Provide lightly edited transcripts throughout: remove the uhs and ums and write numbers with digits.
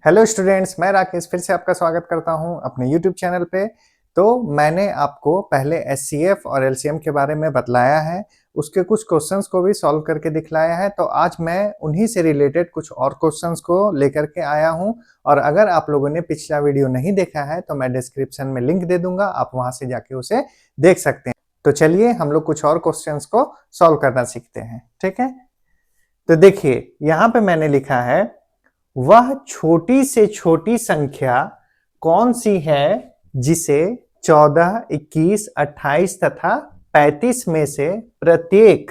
Hello students, मैं राकेश फिर से आपका स्वागत करता हूं अपने यूट्यूब चैनल पे। तो मैंने आपको पहले एचसीएफ और एलसीएम के बारे में बतलाया है, उसके कुछ क्वेश्चंस को भी सॉल्व करके दिखलाया है। तो आज मैं उन्हीं से रिलेटेड कुछ और क्वेश्चंस को लेकर के आया हूं। और अगर आप लोगों ने पिछला वीडियो नहीं देखा है तो मैं डिस्क्रिप्शन में लिंक दे दूंगा, आप वहां से जाके उसे देख सकते हैं। तो चलिए हम लोग कुछ और क्वेश्चंस को सॉल्व करना सीखते हैं, ठीक है। तो देखिए यहाँ पे मैंने लिखा है, वह छोटी से छोटी संख्या कौन सी है जिसे 14, 21, 28 तथा 35 में से प्रत्येक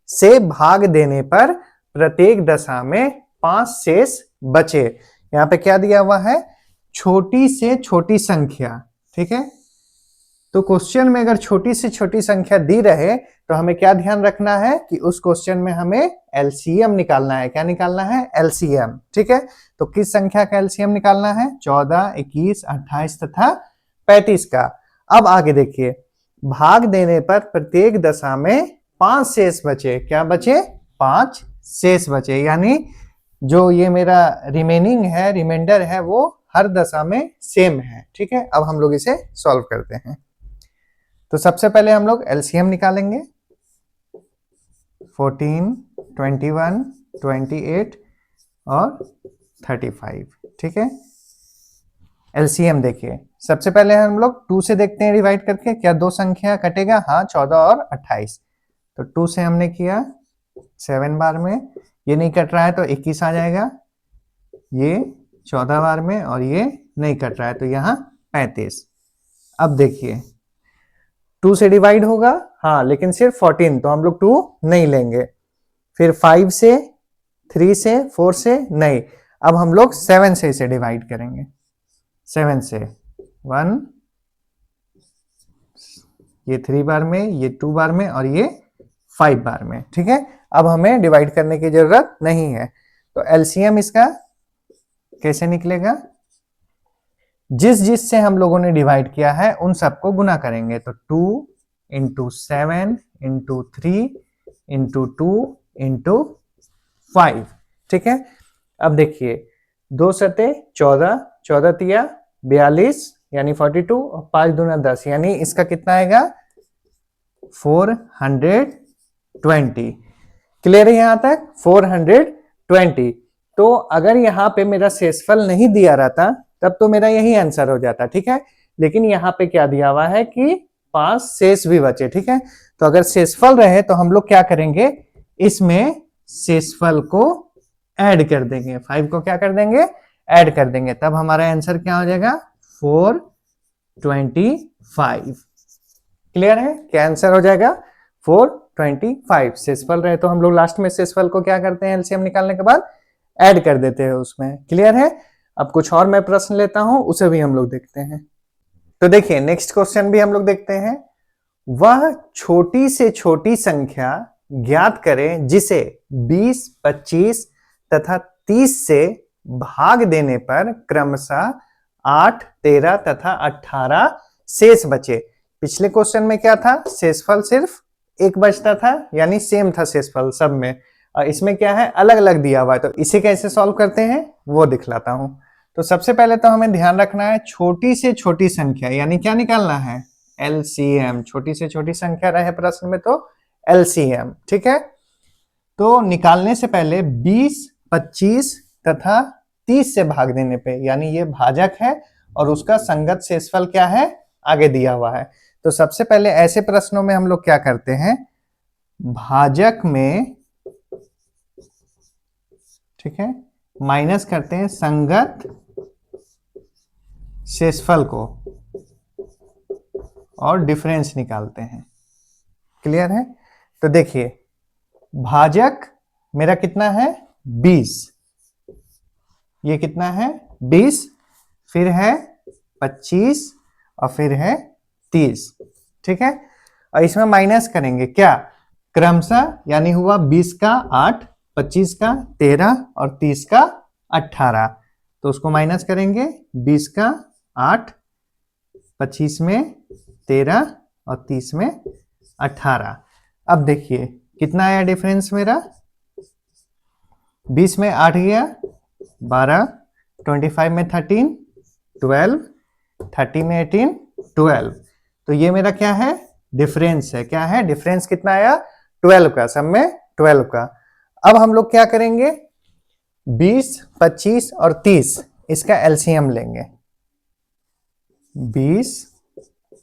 से भाग देने पर प्रत्येक दशा में 5 शेष बचे। यहां पे क्या दिया हुआ है? छोटी से छोटी संख्या, ठीक है। तो क्वेश्चन में अगर छोटी से छोटी संख्या दी रहे तो हमें क्या ध्यान रखना है कि उस क्वेश्चन में हमें एलसीएम निकालना है। क्या निकालना है? एलसीएम, ठीक है। तो किस संख्या का एलसीएम निकालना है? 14, 21, 28 तथा 35 का। अब आगे देखिए, भाग देने पर प्रत्येक दशा में 5 शेष बचे। क्या बचे? 5 शेष बचे, यानी जो ये मेरा रिमाइंडर है वो हर दशा में सेम है, ठीक है। अब हम लोग इसे सॉल्व करते हैं। तो सबसे पहले हम लोग एलसीएम निकालेंगे। 14, 21, 28 और 35, ठीक है। एलसीएम देखिए, सबसे पहले हम लोग 2 से देखते हैं डिवाइड करके, क्या दो संख्या कटेगा? हाँ, 14 और 28। तो 2 से हमने किया 7 बार में, ये नहीं कट रहा है तो 21 आ जाएगा, ये 14 बार में और ये नहीं कट रहा है तो यहाँ 35। अब देखिए 2 से डिवाइड होगा, हाँ, लेकिन सिर्फ 14, तो हम लोग 2 नहीं लेंगे। फिर 5 से, 3 से, 4 से नहीं। अब हम लोग 7 से इसे डिवाइड करेंगे। 7 से 1, ये 3 बार में, ये 2 बार में और ये 5 बार में, ठीक है। अब हमें डिवाइड करने की जरूरत नहीं है। तो एलसीएम इसका कैसे निकलेगा? जिस जिस से हम लोगों ने डिवाइड किया है उन सबको गुना करेंगे। तो 2 इंटू 7 इंटू 3 इंटू 2 इंटू 5, ठीक है। अब देखिए 2 सते 14, 14 तिया 42 यानी 42 और 5 दूना 10, यानी इसका कितना आएगा? 420। क्लियर है यहां तक? 420। तो अगर यहाँ पे मेरा शेषफल नहीं दिया रहता तब तो मेरा यही आंसर हो जाता, ठीक है। लेकिन यहाँ पे क्या दिया हुआ है कि 5 शेष भी बचे, ठीक है। तो अगर शेषफल रहे तो हम लोग क्या करेंगे? इसमें शेषफल को ऐड कर देंगे, 5 को क्या कर देंगे? ऐड कर देंगे, तब हमारा आंसर क्या हो जाएगा? 425। क्लियर है? क्या आंसर हो जाएगा? 425। शेषफल रहे तो हम लोग लास्ट में शेषफल को क्या करते हैं? एलसीएम निकालने के बाद ऐड कर देते हैं उसमें। क्लियर है? अब कुछ और मैं प्रश्न लेता हूं, उसे भी हम लोग देखते हैं। तो देखिए नेक्स्ट क्वेश्चन भी हम लोग देखते हैं। वह छोटी से छोटी संख्या ज्ञात करें जिसे 20, 25 तथा 30 से भाग देने पर क्रमशः 8, 13 तथा 18 शेष बचे। पिछले क्वेश्चन में क्या था? शेषफल सिर्फ एक बचता था, यानी सेम था शेषफल सब में। और इसमें क्या है? अलग अलग दिया हुआ है। तो इसे कैसे सॉल्व करते हैं वो दिखलाता हूं। तो सबसे पहले तो हमें ध्यान रखना है छोटी से छोटी संख्या, यानी क्या निकालना है? एलसीएम। छोटी से छोटी संख्या रहे प्रश्न में तो एलसीएम, ठीक है। तो निकालने से पहले 20, 25 तथा 30 से भाग देने पे, यानी ये भाजक है और उसका संगत शेषफल क्या है? आगे दिया हुआ है। तो सबसे पहले ऐसे प्रश्नों में हम लोग क्या करते हैं? भाजक में, ठीक है, माइनस करते हैं संगत शेषफल को और डिफरेंस निकालते हैं। क्लियर है? तो देखिए भाजक मेरा कितना है? 20। ये कितना है? 20, फिर है 25 और फिर है 30, ठीक है। और इसमें माइनस करेंगे क्या? क्रमशः, यानी हुआ 20 का 8, 25 का 13 और 30 का 18। तो उसको माइनस करेंगे, 20 का 8, 25 में 13 और 30 में 18। अब देखिए कितना आया डिफरेंस मेरा? 20 में 8 गया 12, 25 में 13 12, 30 में 18 12। तो ये मेरा क्या है, डिफरेंस है। क्या है डिफरेंस, कितना आया 12 का, सब में 12 का। अब हम लोग क्या करेंगे, 20, 25 और 30 इसका एलसीएम लेंगे। 20,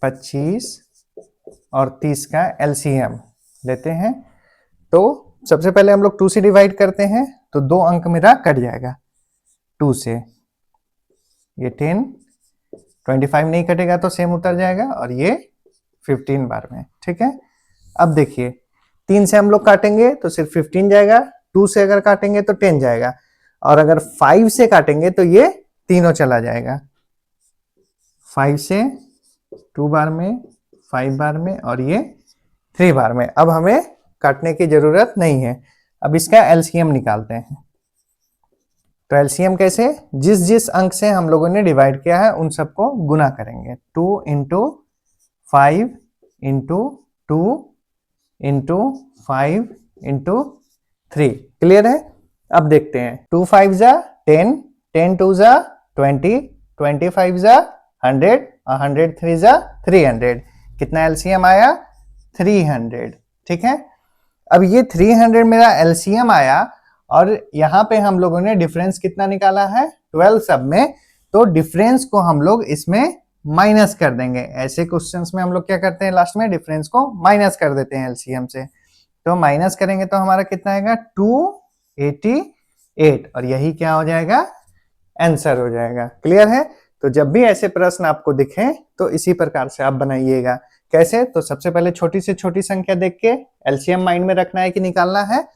25 और 30 का एलसीएम लेते हैं। तो सबसे पहले हम लोग 2 से डिवाइड करते हैं, तो 2 अंक मेरा कट जाएगा 2 से। ये 10, 25 नहीं कटेगा तो सेम उतर जाएगा, और ये 15 बार में। ठीक है, अब देखिए 3 से हम लोग काटेंगे तो सिर्फ 15 जाएगा, 2 से अगर काटेंगे तो 10 जाएगा, और अगर 5 से काटेंगे तो ये तीनों चला जाएगा। 5 से 2 बार में, 5 बार में, और ये 3 बार में। अब हमें काटने की जरूरत नहीं है। अब इसका एलसीएम निकालते हैं। तो एलसीएम कैसे, जिस जिस अंक से हम लोगों ने डिवाइड किया है उन सबको गुना करेंगे। 2 into 5 into 2 into 5 into 3। Clear है। अब देखते हैं, 2 5 जा 10, 10 2 जा 20, 25 जा 100, 103 जा 300। कितना एलसीएम आया, 300। ठीक है, अब ये 300 मेरा एलसीएम आया, और यहां पे हम लोगों ने डिफरेंस कितना निकाला है, 12 सब में। तो डिफरेंस को हम लोग इसमें माइनस कर देंगे। ऐसे क्वेश्चंस में हम लोग क्या करते हैं, लास्ट में डिफरेंस को माइनस कर देते हैं एलसीएम से। तो माइनस करेंगे तो हमारा कितना आएगा, 288, और यही क्या हो जाएगा, आंसर हो जाएगा। क्लियर है। तो जब भी ऐसे प्रश्न आपको दिखे तो इसी प्रकार से आप बनाइएगा। कैसे, तो सबसे पहले छोटी से छोटी संख्या देख के एलसीएम माइंड में रखना है कि निकालना है,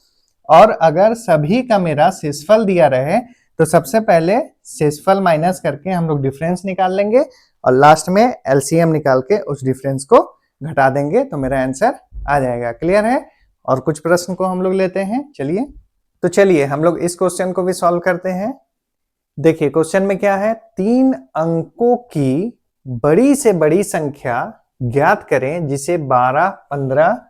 और अगर सभी का मेरा शेषफल दिया रहे तो सबसे पहले शेषफल माइनस करके हम लोग डिफरेंस निकाल लेंगे, और लास्ट में एलसीएम निकाल के उस डिफरेंस को घटा देंगे, तो मेरा आंसर आ जाएगा। क्लियर है। और कुछ प्रश्न को हम लोग लेते हैं। चलिए, तो चलिए हम लोग इस क्वेश्चन को भी सॉल्व करते हैं। देखिए क्वेश्चन में क्या है, 3 अंकों की बड़ी से बड़ी संख्या ज्ञात करें जिसे 12, 15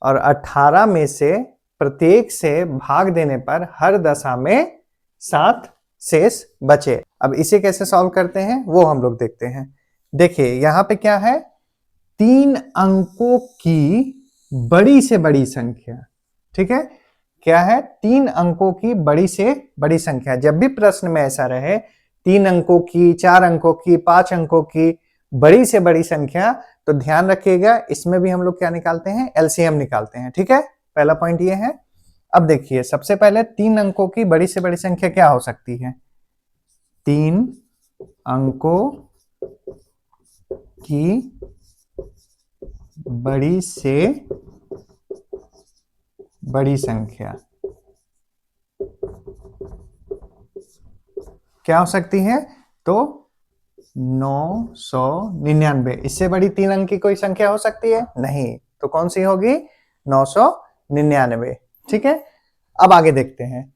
और 18 में से प्रत्येक से भाग देने पर हर दशा में 7 शेष बचे। अब इसे कैसे सॉल्व करते हैं वो हम लोग देखते हैं। देखिए यहां पे क्या है, 3 अंकों की बड़ी से बड़ी संख्या। ठीक है, क्या है, 3 अंकों की बड़ी से बड़ी संख्या। जब भी प्रश्न में ऐसा रहे 3 अंकों की, 4 अंकों की, 5 अंकों की बड़ी से बड़ी संख्या, तो ध्यान रखिएगा इसमें भी हम लोग क्या निकालते हैं, एलसीएम निकालते हैं। ठीक है, पहला पॉइंट ये है। अब देखिए सबसे पहले 3 अंकों की बड़ी से बड़ी संख्या क्या हो सकती है, 3 अंकों की बड़ी से बड़ी संख्या क्या हो सकती है, तो 999। इससे बड़ी 3 अंक की कोई संख्या हो सकती है, नहीं। तो कौन सी होगी, 999। ठीक है, अब आगे देखते हैं।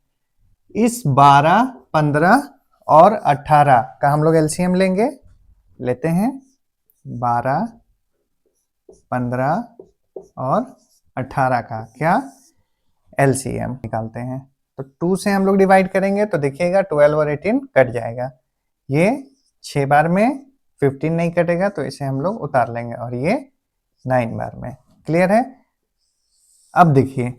इस 12, 15 और 18 का हम लोग एलसीएम लेंगे। लेते हैं 12, 15 और 18 का क्या एलसीएम निकालते हैं। तो 2 से हम लोग डिवाइड करेंगे तो देखिएगा 12 और 18 कट जाएगा। ये 6 बार में, 15 नहीं कटेगा तो इसे हम लोग उतार लेंगे, और ये 9 बार में। क्लियर है। अब देखिए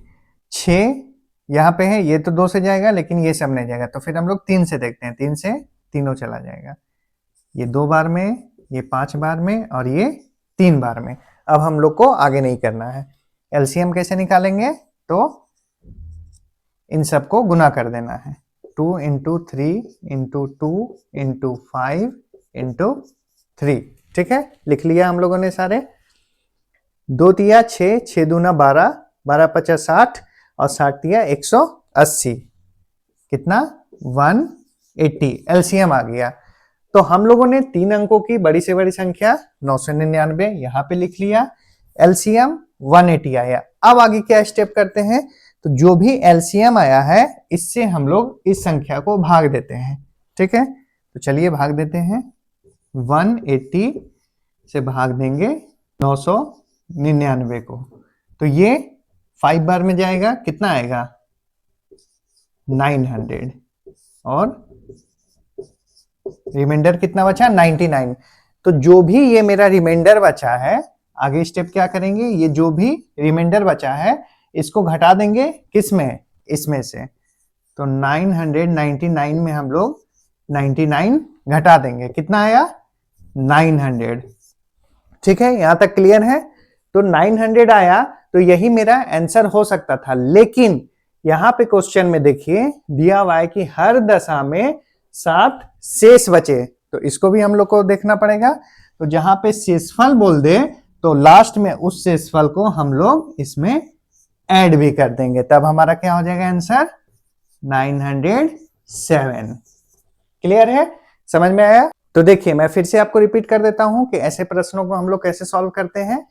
6 यहाँ पे है, ये तो 2 से जाएगा लेकिन ये सब नहीं जाएगा, तो फिर हम लोग 3 से देखते हैं। 3 से तीनों चला जाएगा। ये 2 बार में, ये 5 बार में, और ये 3 बार में। अब हम लोग को आगे नहीं करना है। एलसीएम कैसे निकालेंगे, तो इन सबको गुना कर देना है। 2 इंटू 3 इंटू 2 इंटू 5 इंटू 3। ठीक है, लिख लिया हम लोगों ने सारे। 2 तिया 6, 6 दूना 12, 12 पचा 60, और 60 तिया 180। कितना, 180। एलसीएम आ गया। तो हम लोगों ने 3 अंकों की बड़ी से बड़ी संख्या 999 यहाँ पे लिख लिया, एलसीएम 180 आया। अब आगे क्या स्टेप करते हैं, तो जो भी एलसीएम आया है इससे हम लोग इस संख्या को भाग देते हैं। ठीक है, तो चलिए भाग देते हैं। 180 से भाग देंगे 999 को, तो ये 5 बार में जाएगा, कितना आएगा, 900, और रिमाइंडर कितना बचा 99। तो जो भी ये मेरा रिमाइंडर बचा है, आगे स्टेप क्या करेंगे, ये जो भी रिमाइंडर बचा है इसको घटा देंगे किस में, इसमें से। तो 999 में हम लोग 99 घटा देंगे, कितना आया 900। ठीक है, यहां तक क्लियर है। तो 900 आया, तो यही मेरा आंसर हो सकता था, लेकिन यहां पे क्वेश्चन में देखिए दिया हुआ है कि हर दशा में 7 शेष बचे, तो इसको भी हम लोग को देखना पड़ेगा। तो जहां पे शेषफल बोल दे तो लास्ट में उस शेषफल को हम लोग इसमें ऐड भी कर देंगे, तब हमारा क्या हो जाएगा आंसर 907। क्लियर है, समझ में आया। तो देखिए मैं फिर से आपको रिपीट कर देता हूं कि ऐसे प्रश्नों को हम लोग कैसे सॉल्व करते हैं।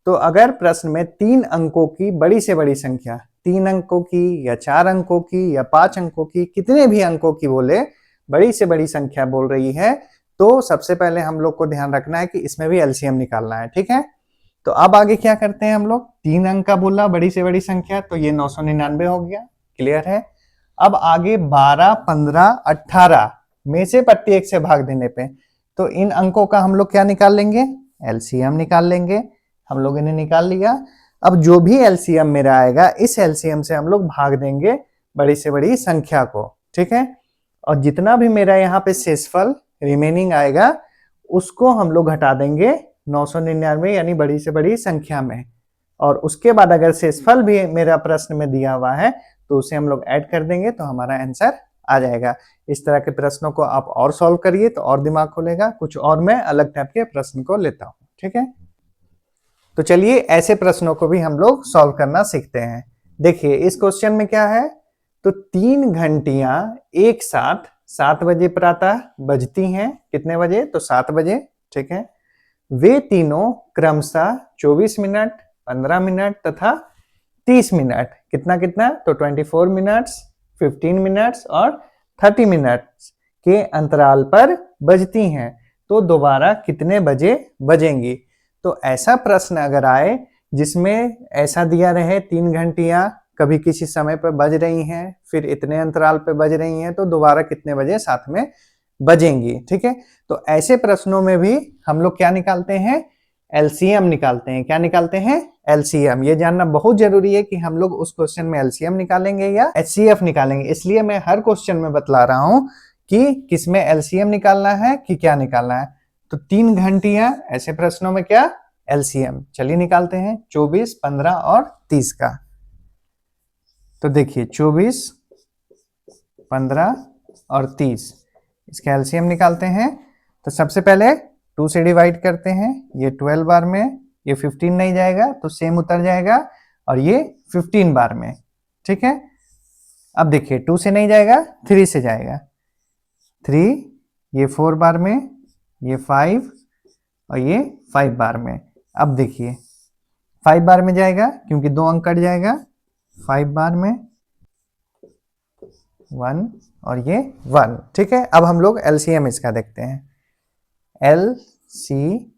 तो अगर प्रश्न में 3 अंकों की बड़ी से बड़ी संख्या, 3 अंकों की या 4 अंकों की या 5 अंकों की, कितने भी अंकों की बोले, बड़ी से बड़ी संख्या बोल रही है, तो सबसे पहले हम लोग को ध्यान रखना है कि इसमें भी एलसीएम निकालना है। ठीक है, तो अब आगे क्या करते हैं हम लोग, 3 अंक का बोला बड़ी से बड़ी संख्या, तो ये 999 हो गया। क्लियर है। अब आगे 12, 15, 18 में से प्रत्येक से भाग देने पे, तो इन अंकों का हम लोग क्या निकाल लेंगे, एलसीएम निकाल लेंगे। हम लोग इन्हें निकाल लिया। अब जो भी एलसीएम मेरा आएगा, इस एलसीएम से हम लोग भाग देंगे बड़ी से बड़ी संख्या को। ठीक है, और जितना भी मेरा यहाँ पे शेषफल रिमेनिंग आएगा उसको हम लोग घटा देंगे 999 यानी बड़ी से बड़ी संख्या में, और उसके बाद अगर शेषफल भी मेरा प्रश्न में दिया हुआ है तो उसे हम लोग ऐड कर देंगे, तो हमारा आंसर आ जाएगा। इस तरह के प्रश्नों को आप और सॉल्व करिए तो और दिमाग खोलेगा। कुछ और मैं अलग टाइप के प्रश्न को लेता हूं। ठीक है, तो चलिए ऐसे प्रश्नों को भी हम लोग सॉल्व करना सीखते हैं। देखिए इस क्वेश्चन में क्या है, तो 3 घंटियां एक साथ 7 बजे प्रातः बजती हैं। कितने बजे, तो 7 बजे। ठीक है, वे तीनों क्रमशः 24 मिनट, 15 मिनट तथा 30 मिनट, कितना कितना, तो 24 मिनट्स, 15 मिनट्स और 30 मिनट्स के अंतराल पर बजती हैं, तो दोबारा कितने बजे बजेंगी। तो ऐसा प्रश्न अगर आए जिसमें ऐसा दिया रहे 3 घंटियां कभी किसी समय पर बज रही हैं, फिर इतने अंतराल पे बज रही हैं, तो दोबारा कितने बजे साथ में बजेंगी। ठीक है, तो ऐसे प्रश्नों में भी हम लोग क्या निकालते हैं, एलसीएम निकालते हैं। क्या निकालते हैं, एलसीएम। ये जानना बहुत जरूरी है कि हम लोग उस क्वेश्चन में एलसीएम निकालेंगे या एचसीएफ निकालेंगे, इसलिए मैं हर क्वेश्चन में बतला रहा हूं कि किसमें एलसीएम निकालना है कि क्या निकालना है। तो 3 घंटियां ऐसे प्रश्नों में क्या, एलसीएम। चलिए निकालते हैं 24, 15 और 30 का। तो देखिए 24, 15 और 30, इसका एलसीएम निकालते हैं। तो सबसे पहले 2 से डिवाइड करते हैं, ये 12 बार में, ये 15 नहीं जाएगा तो सेम उतर जाएगा, और ये 15 बार में। ठीक है, अब देखिए 2 से नहीं जाएगा, 3 से जाएगा, 3, ये 4 बार में, ये 5 और ये 5 बार में। अब देखिए 5 बार में जाएगा क्योंकि 2 अंक कट जाएगा, 5 बार में 1 और ये 1। ठीक है, अब हम लोग एलसीएम इसका देखते हैं। एलसीएम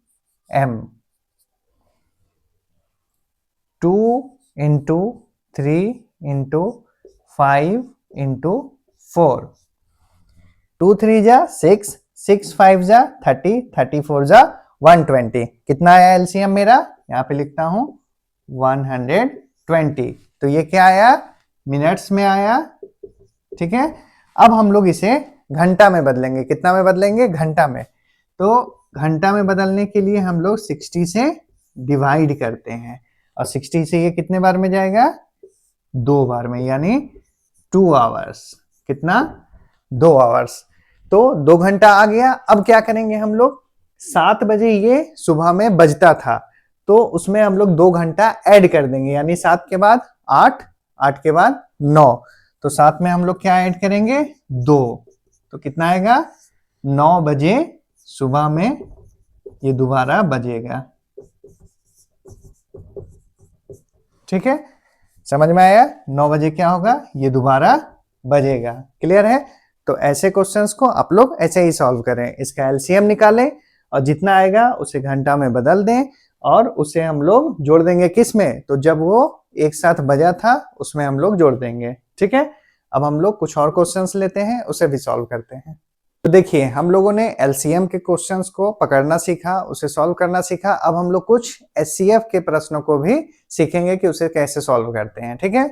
2 इंटू 3 इंटू 5 इंटू 4, 2 3 जा 6, 6 5 जा 30, 34 जा 120। कितना आया एलसीएम मेरा, यहाँ पे लिखता हूं 120। तो ये क्या आया, मिनट्स में आया। ठीक है, अब हम लोग इसे घंटा में बदलेंगे। कितना में बदलेंगे, घंटा में। तो घंटा में बदलने के लिए हम लोग 60 से डिवाइड करते हैं, और 60 से ये कितने बार में जाएगा, 2 बार में, यानी 2 आवर्स। कितना, 2 आवर्स। तो 2 घंटा आ गया। अब क्या करेंगे हम लोग, 7 बजे ये सुबह में बजता था, तो उसमें हम लोग 2 घंटा ऐड कर देंगे, यानी 7 के बाद 8, 8 के बाद 9, तो 7 में हम लोग क्या ऐड करेंगे, 2। तो कितना आएगा, 9 बजे सुबह में ये दोबारा बजेगा। ठीक है, समझ में आया, 9 बजे क्या होगा, ये दोबारा बजेगा। क्लियर है। तो ऐसे क्वेश्चंस को आप लोग ऐसे ही सॉल्व करें, इसका एलसीएम निकालें और जितना आएगा उसे घंटा में बदल दें, और उसे हम लोग जोड़ देंगे किस में, तो जब वो एक साथ बजा था उसमें हम लोग जोड़ देंगे। ठीक है, अब हम लोग कुछ और क्वेश्चंस लेते हैं, उसे भी सॉल्व करते हैं। तो देखिए हम लोगों ने एलसीएम के क्वेश्चंस को पकड़ना सीखा, उसे सॉल्व करना सीखा। अब हम लोग कुछ एचसीएफ के प्रश्नों को भी सीखेंगे कि उसे कैसे सॉल्व करते हैं, ठीक है।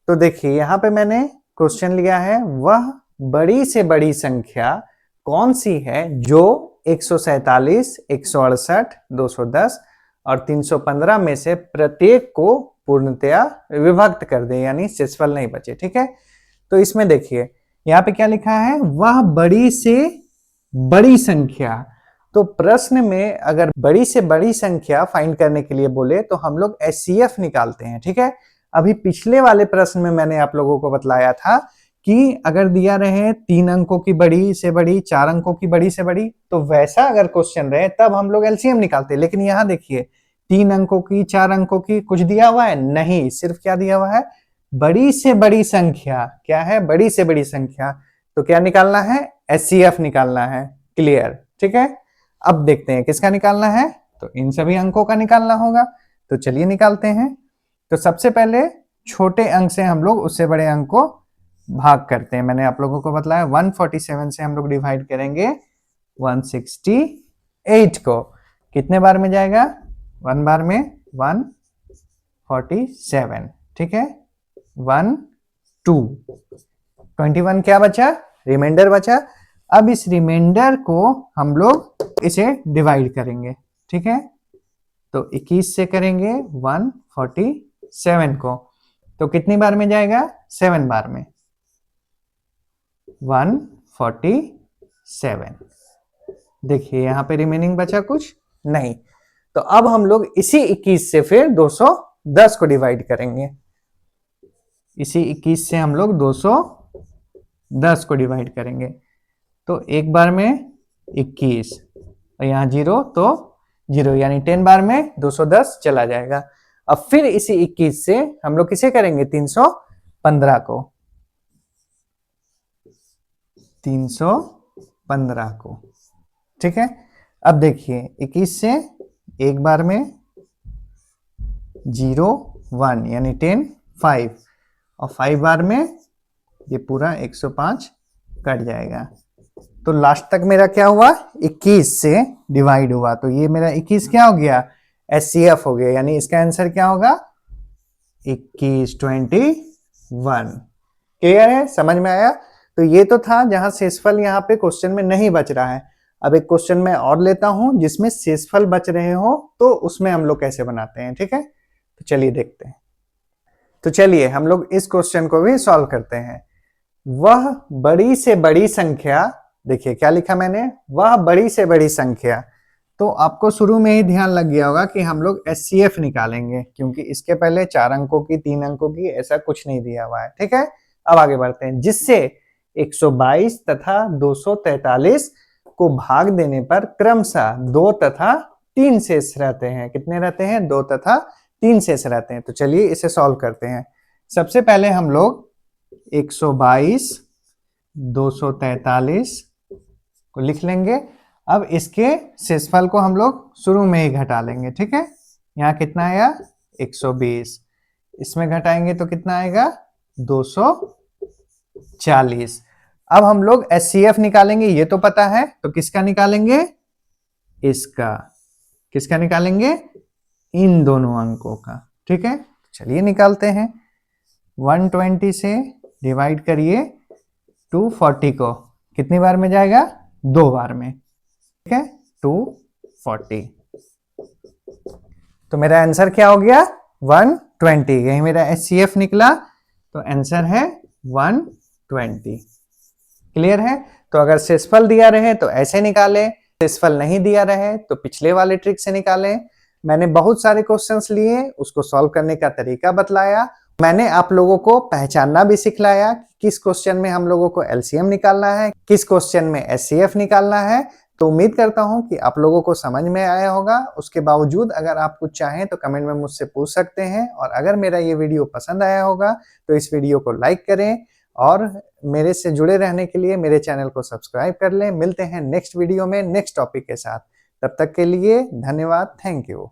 तो देखिए यहाँ पे मैंने क्वेश्चन लिया है, वह बड़ी से बड़ी संख्या कौन सी है जो 147, 168, 210 और 315 में से प्रत्येक को पूर्णतया विभक्त कर दे, यानी शेषफल नहीं बचे, ठीक है। तो इसमें देखिए यहाँ पे क्या लिखा है, वह बड़ी से बड़ी संख्या। तो प्रश्न में अगर बड़ी से बड़ी संख्या फाइंड करने के लिए बोले तो हम लोग एचसीएफ निकालते हैं, ठीक है। अभी पिछले वाले प्रश्न में मैंने आप लोगों को बतलाया था कि अगर दिया रहे 3 अंकों की बड़ी से बड़ी, 4 अंकों की बड़ी से बड़ी, तो वैसा अगर क्वेश्चन रहे तब हम लोग एलसीएम निकालते। लेकिन यहाँ देखिए 3 अंकों की, 4 अंकों की कुछ दिया हुआ है नहीं, सिर्फ क्या दिया हुआ है, बड़ी से बड़ी संख्या। क्या है, बड़ी से बड़ी संख्या। तो क्या निकालना है, एचसीएफ निकालना है, क्लियर, ठीक है। अब देखते हैं किसका निकालना है, तो इन सभी अंकों का निकालना होगा। तो चलिए निकालते हैं। तो सबसे पहले छोटे अंक से हम लोग उससे बड़े अंक को भाग करते हैं। मैंने आप लोगों को बताया 147 से हम लोग डिवाइड करेंगे 168 को। कितने बार में जाएगा, 1 बार में 147, ठीक है। 1 2 21 क्या बचा, रिमाइंडर बचा। अब इस रिमाइंडर को हम लोग इसे डिवाइड करेंगे, ठीक है। तो 21 से करेंगे 147 को, तो कितनी बार में जाएगा, 7 बार में, 147। देखिए यहां पे रिमेनिंग बचा कुछ नहीं। तो अब हम लोग इसी 21 से फिर 210 को डिवाइड करेंगे। इसी 21 से हम लोग 210 को डिवाइड करेंगे। तो एक बार में 21 और यहाँ 0 तो 0, यानी 10 बार में 210 चला जाएगा। अब फिर इसी 21 से हम लोग किसे करेंगे, 315 को, 315 को, ठीक है। अब देखिए 21 से एक बार में 0 1 यानी 10 5 और 5 बार में ये पूरा 105 कट जाएगा। तो लास्ट तक मेरा क्या हुआ, 21 से डिवाइड हुआ। तो ये मेरा 21 क्या हो गया, एचसीएफ हो गया, यानी इसका आंसर क्या होगा, 21 21। क्लियर है, समझ में आया। तो ये तो था जहां शेषफल यहाँ पे क्वेश्चन में नहीं बच रहा है। अब एक क्वेश्चन मैं और लेता हूं जिसमें शेषफल बच रहे हो, तो उसमें हम लोग कैसे बनाते हैं, ठीक है। तो चलिए देखते हैं। तो चलिए हम लोग इस क्वेश्चन को भी सॉल्व करते हैं। वह बड़ी से बड़ी संख्या, देखिए क्या लिखा मैंने, वह बड़ी से बड़ी संख्या। तो आपको शुरू में ही ध्यान लग गया होगा कि हम लोग एचसीएफ निकालेंगे, क्योंकि इसके पहले 4 अंकों की, 3 अंकों की ऐसा कुछ नहीं दिया हुआ है, ठीक है। अब आगे बढ़ते हैं। जिससे 122 तथा 243 को भाग देने पर क्रमशः 2 तथा 3 शेष रहते हैं। कितने रहते हैं, 2 तथा 3 शेष रहते हैं। तो चलिए इसे सॉल्व करते हैं। सबसे पहले हम लोग 122 243 को लिख लेंगे। अब इसके शेषफल को हम लोग शुरू में ही घटा लेंगे, ठीक है। यहाँ कितना आया, 120, इसमें घटाएंगे तो कितना आएगा, 240। अब हम लोग एचसीएफ निकालेंगे, ये तो पता है। तो किसका निकालेंगे, इसका। किसका निकालेंगे, इन दोनों अंकों का, ठीक है। चलिए निकालते हैं। 120 से डिवाइड करिए 240 को, कितनी बार में जाएगा, 2 बार में, ठीक है, 240। तो मेरा आंसर क्या हो गया, 120। यही मेरा एचसीएफ निकला, तो आंसर है 120। क्लियर है। तो अगर शेषफल दिया रहे तो ऐसे निकालें, शेषफल नहीं दिया रहे तो पिछले वाले ट्रिक से निकालें। मैंने बहुत सारे क्वेश्चंस लिए, उसको सॉल्व करने का तरीका बतलाया। मैंने आप लोगों को पहचानना भी सिखलाया कि किस क्वेश्चन में हम लोगों को एलसीएम निकालना है, किस क्वेश्चन में एचसीएफ निकालना है। तो उम्मीद करता हूं कि आप लोगों को समझ में आया होगा। उसके बावजूद अगर आप कुछ चाहें तो कमेंट में मुझसे पूछ सकते हैं। और अगर मेरा ये वीडियो पसंद आया होगा तो इस वीडियो को लाइक करें और मेरे से जुड़े रहने के लिए मेरे चैनल को सब्सक्राइब कर लें। मिलते हैं नेक्स्ट वीडियो में नेक्स्ट टॉपिक के साथ। तब तक के लिए धन्यवाद, थैंक यू।